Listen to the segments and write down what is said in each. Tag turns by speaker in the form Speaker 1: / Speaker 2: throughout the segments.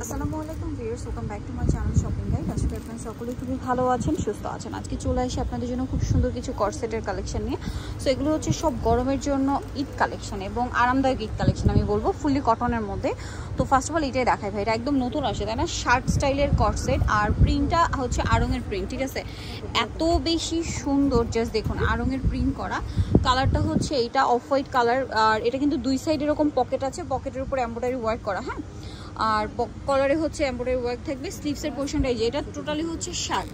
Speaker 1: আসসালামু আলাইকুম viewers, welcome back to my channel shopping guide. আজকে আপনারা সকলে খুবই ভালো আছেন, সুস্থ আছেন। আজকে চলে আসি আপনাদের জন্য খুব সুন্দর কিছু কর্সেটের কালেকশন নিয়ে। সো এগুলো হচ্ছে সব গরমের জন্য ঈদ কালেকশন এবং আরামদায়ক ঈদ কালেকশন আমি বলবো, ফুললি কটনের মধ্যে। তো ফার্স্ট অফ অল এটাই দেখাই ভাই, এটা একদম নতুন আসে তাই না, শার্ট স্টাইলের কর্সেট আর প্রিন্টটা হচ্ছে আড়ংয়ের প্রিন্ট, ঠিক আছে? এত বেশি সুন্দর, জাস্ট দেখুন আড়ংয়ের প্রিন্ট করা। কালারটা হচ্ছে এইটা অফ হোয়াইট কালার, আর এটা কিন্তু দুই সাইড এরকম পকেট আছে, পকেটের উপর এমব্রয়ডারি ওয়ার্ক করা, হ্যাঁ। আর কলারে হচ্ছে এমব্রয়ডারি ওয়ার্ক থাকবে। স্লিভসের পোর্শনটা এই যে, এটা টোটালি হচ্ছে শার্ট,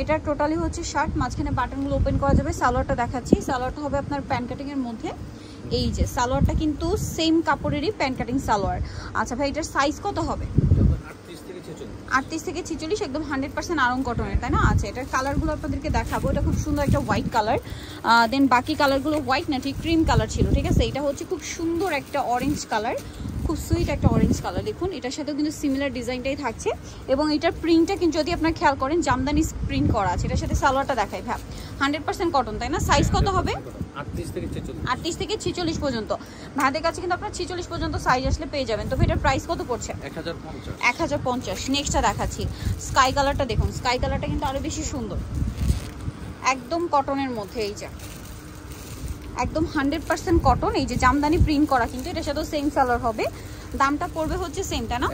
Speaker 1: এটা টোটালি হচ্ছে শার্ট, মাঝখানে বাটনগুলো ওপেন করা যাবে। সালোয়ারটা দেখাচ্ছি, সালোয়ারটা হবে আপনার প্যান্ট কাটিংয়ের মধ্যে। এই যে সালোয়ারটা কিন্তু সেম কাপড়েরই প্যান্ট কাটিং সালোয়ার। আচ্ছা ভাই, এটার সাইজ কত হবে? 38 থেকে 46, একদম 100% আড়ং কটনের, তাই না? আচ্ছা, এটার কালারগুলো আপনাদেরকে দেখাবো। এটা খুব সুন্দর একটা হোয়াইট কালার, দেন বাকি কালারগুলো হোয়াইট না, ঠিক ক্রিম কালার ছিল, ঠিক আছে? এটা হচ্ছে খুব সুন্দর একটা অরেঞ্জ কালার, খুব সুইট একটা অরেঞ্জ কালার। দেখুন এটার সাথেও কিন্তু সিমিলার ডিজাইনটাই থাকছে এবং এটার প্রিন্টটা কিন্তু যদি আপনার খেয়াল করেন জামদানি প্রিন্ট করা আছে। এটার সাথে সালোয়ারটা দেখাই ভাই, 100% কটন, তাই না? সাইজ কত হবে? 38 থেকে 46 পর্যন্ত। ভাইদের কাছে কিন্তু আপনার 46 পর্যন্ত সাইজ আসলে পেয়ে যাবেন। তো এটার প্রাইস কত পড়ছে? 1050। নেক্সটটা দেখাচ্ছি, স্কাই কালারটা দেখুন, স্কাই কালারটা কিন্তু আরো বেশি সুন্দর, একদম কটনের মধ্যে। এই যে একদম 100% কটন, এই যে জামদানি প্রিন্ট করা, কিন্তু এটার সাথেও সেম সালোয়ার হবে। দামটা পড়বে হচ্ছে সেম, তাই না?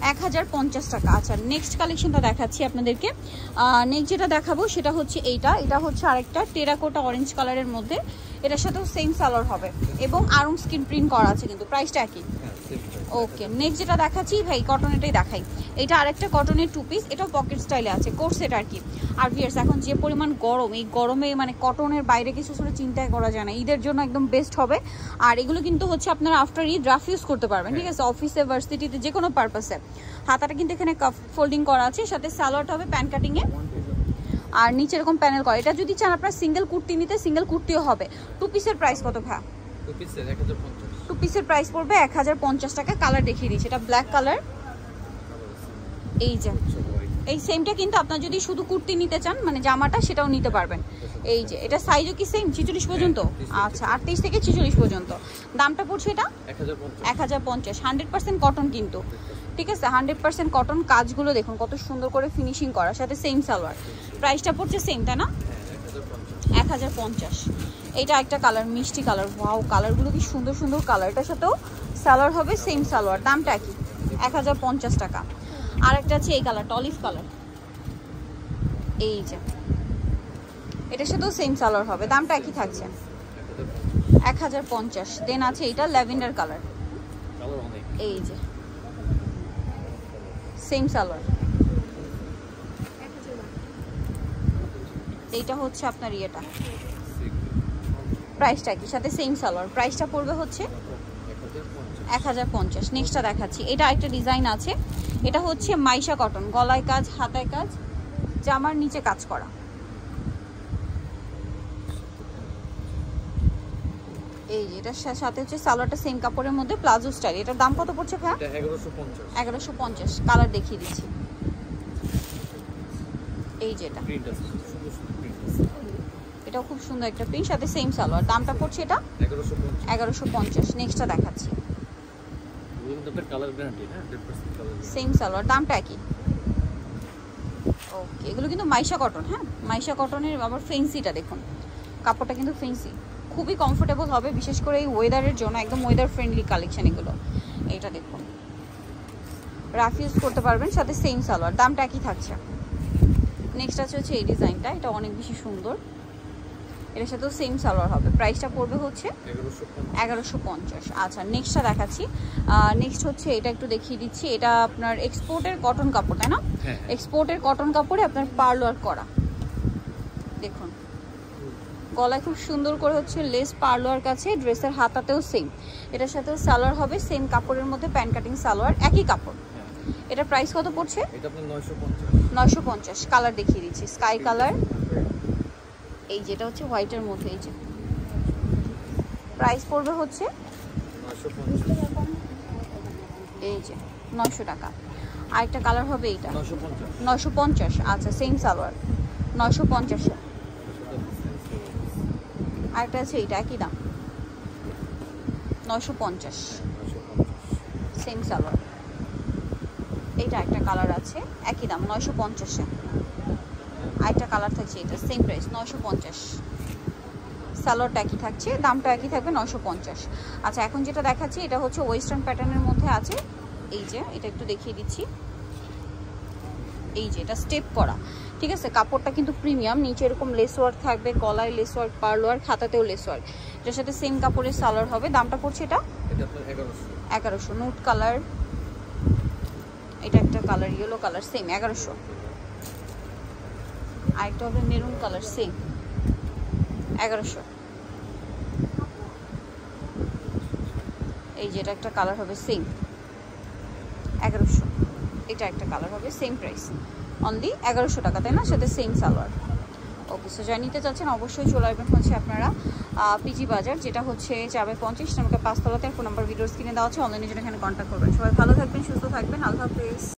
Speaker 1: 1050 টাকা। আচ্ছা, নেক্সট কালেকশনটা দেখাচ্ছি আপনাদেরকে। নেক্সট যেটা দেখাবো সেটা হচ্ছে এইটা, এটা হচ্ছে আরেকটা টেরাকোটা অরেঞ্জ কালারের মধ্যে, এটার সাথেও সেম সালোয়ার হবে এবং আরং স্ক্রিন প্রিন্ট করা আছে, কিন্তু প্রাইসটা একই। ওকে, নেক্সট যেটা দেখাচ্ছি ভাই, কটনেরটাই দেখাই। এটা আরেকটা কটনের টু পিস, এটাও পকেট স্টাইলে আছে, কোর্সেট আর কি। আর ভিউয়ার্স, এখন যে পরিমাণ গরম, এই গরমে মানে কটনের বাইরে কিছু আসলে চিন্তাই করা যায় না, ঈদের জন্য একদম বেস্ট হবে। আর এগুলো কিন্তু হচ্ছে আপনারা আফটার ঈদ রাফ ইউজ করতে পারবেন, ঠিক আছে? অফিসে, ভার্সিটিতে, যে কোনো পারপাসে। হাতাটা কিন্তু এখানে কাফ ফোল্ডিং করা আছে, সাথে সালোয়ারটা হবে প্যান্ট কাটিংয়ে আর নিচে এরকম প্যানেল করা। এটা যদি চান আপনার সিঙ্গেল কুর্তি নিতে, সিঙ্গেল কুর্তিও হবে। টু পিসের প্রাইস কত ভাই? টু পিসের প্রাইস পড়বে 1050 টাকা। কালার দেখিয়ে দিচ্ছি, এটা ব্ল্যাক কালার। এই যে এই সেমটা কিন্তু আপনার যদি শুধু কুর্তি নিতে চান, মানে জামাটা, সেটাও নিতে পারবেন। এই যে এটা সাইজও কি সেম, 46 পর্যন্ত? আচ্ছা, 38 থেকে 46 পর্যন্ত। দামটা পড়ছে এটা 1050, 100% কটন কিন্তু, ঠিক আছে? 100% কটন। কাজগুলো দেখুন কত সুন্দর করে ফিনিশিং করা, সাথে সেম সালোয়ার। প্রাইসটা পড়ছে সেম, তাই না? 1050। এটা একটা কালার, মিষ্টি কালার। ওয়াও, কালারগুলো কি সুন্দর সুন্দর কালার। এটার সাথেও সালোয়ার হবে সেম সালোয়ার, দামটা কি? 1050 টাকা। আর একটা আছে এই কালারটা, অলিভ কালার। এই যে এটার সাথেও সেম সালোয়ার হবে, দামটা একই থাকছে 1050। দেন আছে এটা ল্যাভেন্ডার কালার, এই যে সেম সালোয়ার। এইটা হচ্ছে আপনার ইয়েটা, প্রাইসটা কি, সাথে সেম সালোয়ার। প্রাইসটা পড়বে হচ্ছে 1050। নেক্সটটা দেখাচ্ছি, এটা একটা ডিজাইন আছে। এটা হচ্ছে মাইশা কটন, গলায় কাজ, হাতায় কাজ, জামার নিচে কাজ করা। এই যে এটার সাথে হচ্ছে সালোয়ারটা সেম কাপড়ের মধ্যে, প্লাজো স্টাইল। এটার দাম কত পড়ছে ভাই? 1150। কালার দেখিয়ে দিচ্ছি, এই যে এটাও খুব সুন্দর একটা প্রিন্ট, সাথে সেম সালোয়ার। দামটা পড়ছে এটা 1150। নেক্সটটা দেখাচ্ছি, সেম সালোয়ার, দামটা একই। ওকে, এগুলো কিন্তু মাইশা কটন, হ্যাঁ, মাইশা কটনের। আবার ফেন্সিটা দেখুন, কাপড়টা কিন্তু ফেন্সি, খুবই কমফোর্টেবল হবে, বিশেষ করে এই ওয়েদারের জন্য একদম ওয়েদার ফ্রেন্ডলি কালেকশন এগুলো। এইটা দেখুন, রাফ ইউজ করতে পারবেন, সাথে সেম সালোয়ার, দামটা একই থাকছে। নেক্সট আছে হচ্ছে এই ডিজাইনটা, এটা অনেক বেশি সুন্দর, এটার সাথেও সেম সালোয়ার হবে। প্রাইসটা পড়বে হচ্ছে 1150। আচ্ছা, নেক্সটটা দেখাচ্ছি। নেক্সট হচ্ছে এটা, একটু দেখিয়ে দিচ্ছি। এটা আপনার এক্সপোর্টের কটন কাপড়, তাই না? এক্সপোর্টের কটন কাপড়ে আপনার পার্ল ওয়ার্ক করা, দেখুন গলায় খুব সুন্দর করে হচ্ছে লেস পার্ল ওয়ার্ক আছে, ড্রেসের হাতাতেও সেম। এটার সাথেও সালোয়ার হবে সেম কাপড়ের মধ্যে, প্যান্ট কাটিং সালোয়ার, একই কাপড়। এটা প্রাইস কত পড়ছে? 950। কালার দেখিয়ে দিচ্ছি, স্কাই কালার, এই যেটা হচ্ছে হোয়াইটের মধ্যে। এই যে প্রাইস পড়বে হচ্ছে এই যে 900 টাকা। আরেকটা কালার হবে এইটা 950। আচ্ছা, সেম সালোয়ার 950। আরেকটা আছে এইটা, একই দাম 950, সেম সালোয়ার। এইটা একটা কালার আছে, একই দাম 950-এ। আরেকটা কালার থাকছে, এটা সেম প্রাইস 950। সালোয়ারটা একই থাকছে, দামটা একই থাকবে 950। আচ্ছা, এখন যেটা দেখাচ্ছি এটা হচ্ছে ওয়েস্টার্ন প্যাটার্নের মধ্যে আছে। এই যে এটা একটু দেখিয়ে দিচ্ছি, এই যে এটা স্টেপ করা, ঠিক আছে। কাপড়টা কিন্তু প্রিমিয়াম, নিচে এরকম লেস ওয়ার্ক থাকবে, গলায় লেস ওয়ার্ক, পার্ল ওয়ার্ক, হাতাতেও লেস ওয়ার্ক। এটার সাথে সেম কাপড়ের সালোয়ার হবে। দামটা পড়ছে এটা 1100। নুট কালার, এটা একটা কালার ইয়েলো কালার, সেম 1100। আরেকটা হবে মেরুন কালার, সেম 1100। এই যে এটা একটা কালার হবে, সেম 1100। এটা একটা কালার হবে, সেম প্রাইস, অনলি 1100 টাকা, তাই না? সাথে সেম সালোয়ার। ওকে, সো যা নিতে চাচ্ছেন অবশ্যই চলে আসবেন হচ্ছে আপনারা পিজি বাজার, যেটা হচ্ছে যাবে 50 নম্বর 5 তলাতে। ফোন নাম্বার ভিডিওস কিনে দেওয়া আছে, অনলাইনে জন্য এখানে কন্ট্যাক্ট করবেন। সবাই ভালো থাকবেন, সুস্থ থাকবেন, আল্লাহ হাফেজ।